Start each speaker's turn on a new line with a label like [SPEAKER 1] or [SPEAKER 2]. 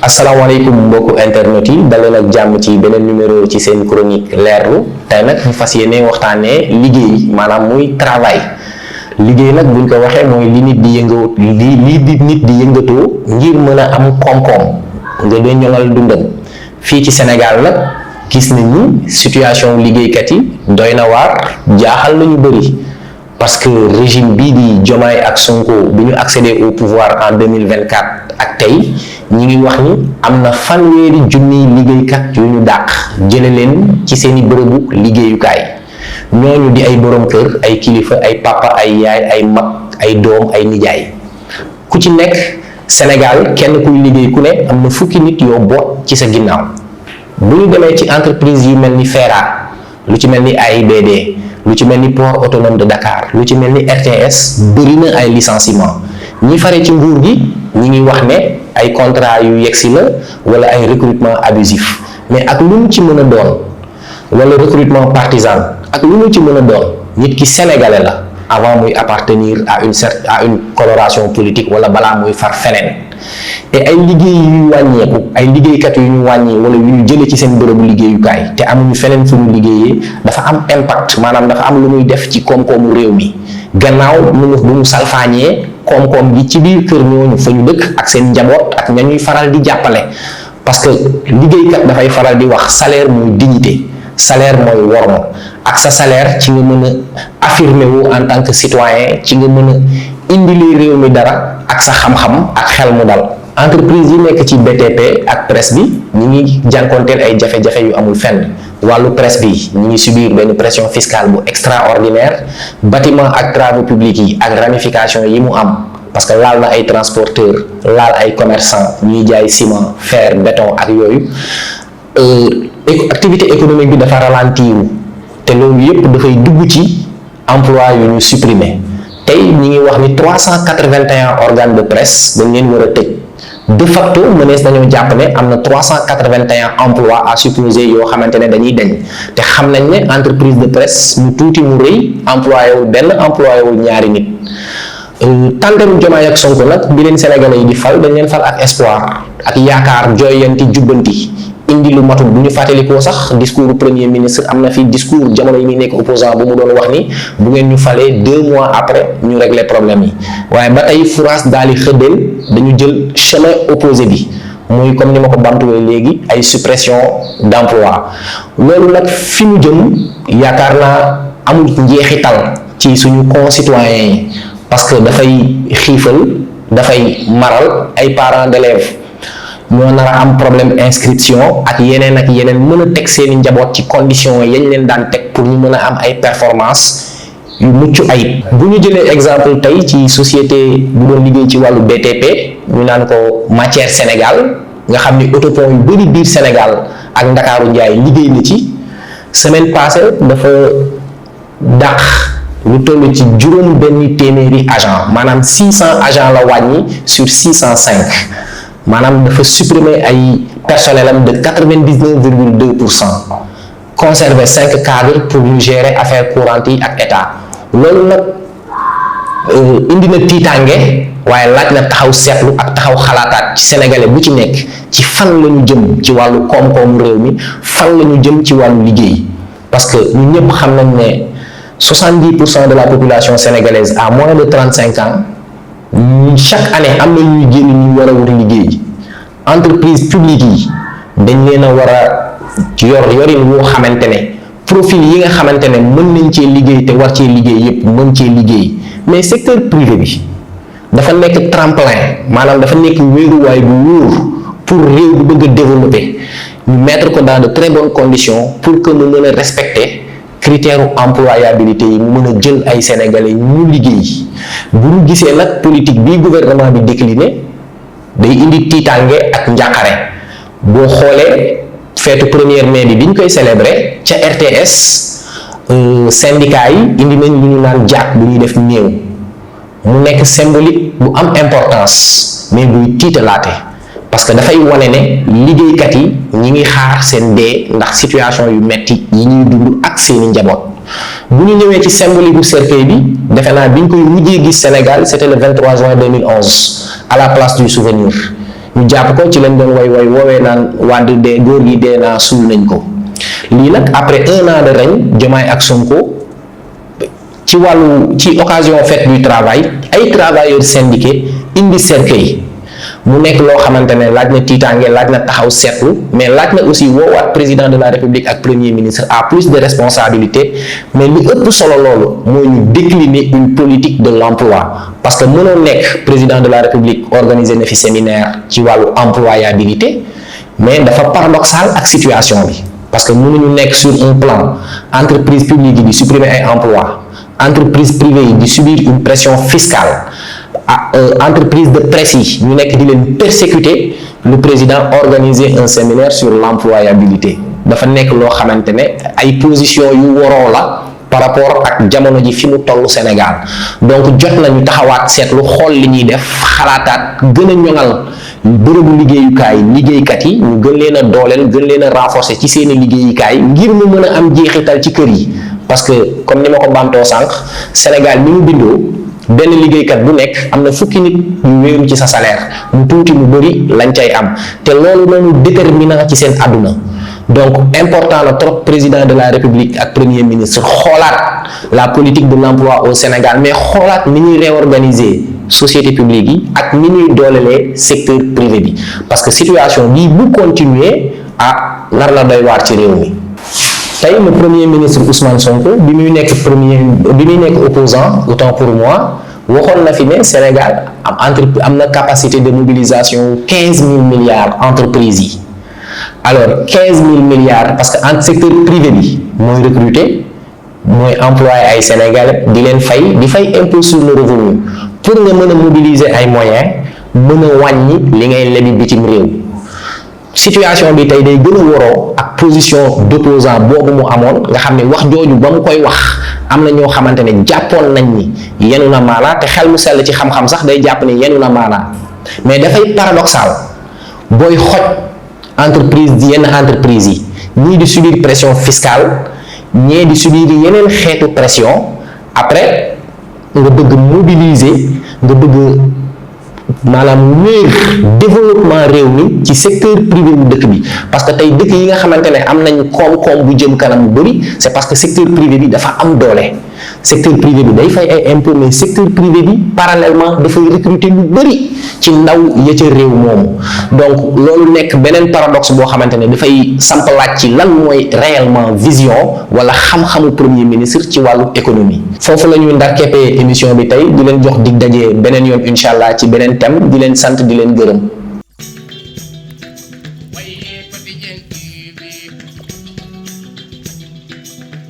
[SPEAKER 1] asalaamaaleykum mbokku internet yi daleen ak jàmm ci beneen numéro ci seen chronique leerlu tey nag ñu fas yéene waxtaanee liggéey maanaam muy travail liggéey nag buñ ko waxee mooy li nit di yëngatu li nit di yëngatoo ngir mën a am koom-koom nga doon ñoŋal dundam fii ci Sénégal nag gis nañ ni situation liggéeykat yi doy na waar jaaxal nañu bëri parce que régime bii di Diomaye ak Sonko bi ñu accédé au pouvoir en 2024 ak tey ñi ngi wax ni am na fanweeri junniy liggéeykat yu ñu dàq jële leen ci seeni bërëbu liggéeyukaay ñooñu di ay borom kër ay kilifa ay papa ay yaay ay mag ay doom ay nijaay ku ci nekk Sénégal kenn kuy liggéey ku ne am na fukki nit yoo boot ci sa ginnaaw bu ñu demee ci entreprise yu mel ni FERA lu ci mel ni AIBD lu ci mel ni port autonome de Dakar lu ci mel ni RTS bëri na ay licenciement ñi fare ci nguur gi ñi ngi wax ne ay contrat yu yegsi la wala ay recrutement abusif mais ak lu mu ci mën a doon wala recrutement partisan ak lu mu ci mën a doon nit ki sénégalais la avant muy appartenir à une coloration politique wala balaa muy far feneen et ay liggéey yu wàññeeku ay liggéeykat yu ñu wàññi wala yu ñu jële ci seen bërëbu liggéeyukaay te amuñu feneen fu ñu liggéeyee dafa am impact maanaam dafa am lu muy def ci koom-koomu réew mi gannaaw bu mu salfaañee koom-koom gi ci biir kër ñooñu fa ñu dëkk ak seen njaboot ak ña ñuy faral di jàppale parce que liggéeykat dafay faral di wax salaire mooy dignité salaire mooy worma ak sa salaire ci nga mën a affirmer wu en tant que citoyen ci nga mën a indilee réew mi dara ak sa xam-xam ak xel mu dal entreprise yi nekk ci BTP ak presse bi ñi ngi jànkoonteel ay jafe-jafe yu amul fenn wàllu presse bi ñi ngi subir benn pression fiscale bu extraordinaire bâtiment ak travaux publics yi ak ramification yi mu am parce que laal na ay transporteurs laal ay commerçants ñuy jaay ciment fer béton ak yooyu activité économique bi dafa ralentiru te loolu yépp dafay dugg ci emploi yu ñu supprimer tey ñi ngi wax ni 381 organes de presse dañ leen war a tëj de facto mënees nañoo jàpp ne am na 381 emplois à supposer yoo xamante ne dañuy deñ te xam nañ ne entreprise de presse mu tuuti mu rëy employé wul benn employé wul ñaari nit tandem Diomaye ak Sonko nag bi leen sénégalais yi di fal dañ leen fal ak espoir ak yaakaar jooyanti jubbanti indi lu matul bu ñu fàttalikoo sax discours premier ministre am na fi discours jamono yi muy nekk opposant bu mu doon wax ni bu ngeen ñu falee 2 mois après ñu régler problème yi waaye ba tey France daal di xëddeel dañu jël chemin opposé bi muy comme ni ma ko bantuwee léegi ay suppression d'emploi loolu nag fi mu jëm yaakaar naa amul njeexital ci suñu concitoyens yi parce que dafay xiifal dafay maral ay parents d'élèves ñoo nar a am problème inscription ak yeneen mën a teg seeni njaboot ci condition yañ leen daan teg pour ñu mën a am ay performance yu mucc ayib bu ñu jëlee exemple tey ci société bu doon liggéey ci wàllu BTP ñu naan ko Matière Sénégal nga xam ni autopont yu bëri biir Sénégal ak Ndakaaru Njaay liggéey na ci semaine passée dafa dàq lu toll ci juróom benn téeméeri agent maanaam 600 agents la wàññi sur 605 maanaam dafa supprimer ay personnel am de 99,2% conserver 5 cadres pour ñu gérer affaires courantes yi ak état loolu nag indi na tiitaange waaye laaj na taxaw seetlu ak taxaw xalaataat ci sénégalais bu ci nekk ci fan la ñu jëm ci wàllu koom-koomu réew mi fan la ñu jëm ci wàllu liggéey parce que ñun ñëpp xam nañ ne 70% de la population sénégalaise a moins de 35 ans. chaque année am na ñuy génn ñu war a wut liggéey entreprise publique yi dañ leen a war a yorin woo xamante ne profil yi nga xamante ne mën nañ cee liggéey te war cee liggéey yépp mën cee liggéey mais secteur privé bi dafa nekk tremplin maanaam dafa nekk wéeruwaay bu wóor pour réew bu bëgg a développer ñu mettre ko dans de très bonnes conditions pour que mu mën a respecter critère employabilité yi mu mën a jël ay sénégalais ñu liggéey bu ñu gisee nag politique bi gouvernement bi décliné day indi tiitaange ak njàqare boo xoolee feetu 1er mai bi ñu koy célébrer ca RTS syndicat yi indi nañ lu ñu naan jaak bu ñuy def néew mu nekk symbolique bu am importance mais buy tiitalaate parce que dafay wane ne liggéeykat yi ñi ngi xaar seen dee ndax situation yu metti yi ñuy dund ak seeni njaboot bu ñu ñëwee ci symbolique bu cercueil bi defe naa bi ñu koy mujjee gis Sénégal c'était le 23 juin 2011 à la place du souvenir ñu jàpp ko ci leen doon woowee naan Wade de góor gi dee naa suul nañ ko. lii nag après 1 an de règne Diomaye ak Sonko ci occasion fête du travail ay travailleurs syndiqués indi cercueil mu nekk loo xamante ne laaj na tiitaange laaj na taxaw seetlu mais laaj na aussi woowaat président de la république ak premier ministre à plus de responsabilité mais li ëpp solo loolu mooy ñu décliner une politique de l'emploi parce que mënoo nekk président de la république organiser na fi séminaire ci wàllu employabilité mais dafa paradoxal ak situation bi parce que mënuñu nekk sur un plan entreprise publique yi di supprimer ay emploi entreprise privée yi di subir une pression fiscale entreprise de presse yi ñu nekk di leen persécuter le président organiser un séminaire sur l'employabilité dafa nekk loo xamante ne ay position yu waroo la par rapport ak jamono ji fi mu tollu Sénégal donc jot nañu taxawaat seetlu xool li ñuy def xalaataat gën a ñoŋal bërëbu liggéeyukaay liggéeykat yi ñu gën leen a dooleel gën leen a renforcer ci seeni liggéeyukaay ngir mu mën a am jeexital ci kër yi parce que comme ni ma ko bamtoo sànq Sénégal mi mu bindoo benn liggéeykat bu nekk am na fukki nit ñu wéeru ci sa salaire mu tuuti mu bëri lañ cay am te loolu noonu déterminant ci seen àdduna donc important na trop président de la république ak premier ministre xoolaat la politique de l'emploi au Sénégal mais xoolaat ni ñuy réorganiser société publique yi ak ni ñuy doolelee secteur privé bi parce que situation bii bu continuer nar na doy waar ci réew mi tey le premier ministre Ousmane Sonko bi muy nekk opposant autant pour moi waxoon na fi ne Sénégal am na capacité de mobilisation 15 000 milliards entreprises yi alors 15 000 milliards parce que en secteur privé bi mooy recruter mooy employé ay Sénégalais di leen di fay impôt sur le revenu pour nga mën a mobiliser ay moyens mën a wàññi li ngay lebi bitim réew situation bi tey day gën a waroo ak position d'opposant boobu mu amoon nga xam ne wax jooju ba mu koy wax am na ñoo xamante ne jàppoon nañ ni yenu na maanaa te xel mu sell ci xam-xam sax day jàpp ne yenu na maanaa mais dafay paradoxal booy xoj entreprise yenn entreprise yi ñii di subir pression fiscale ñee di subir yeneen xeetu pression après nga bëgg mobiliser nga bëgg maanaam wéer développement réew mi ci secteur privé bu dëkk bi parce que tey dëkk yi nga xamante ne am nañ koom-koom bu jëm kanam bu bëri c'est parce que secteur privé bi dafa am doole secteur privé bi day fay ay impôts mais secteur privé bi parallèlement dafay recruter lu bëri ci ndaw ya ca réew moomu donc loolu nekk beneen paradoxe boo xamante ne dafay samp laaj ci lan mooy réellement vision wala xam-xamu premier ministre ci wàllu économie foofu la ñuy ndar keppee émission bi tey di leen jox dig daje beneen yoon incha allah ci beneen thème di leen sant di leen gërëm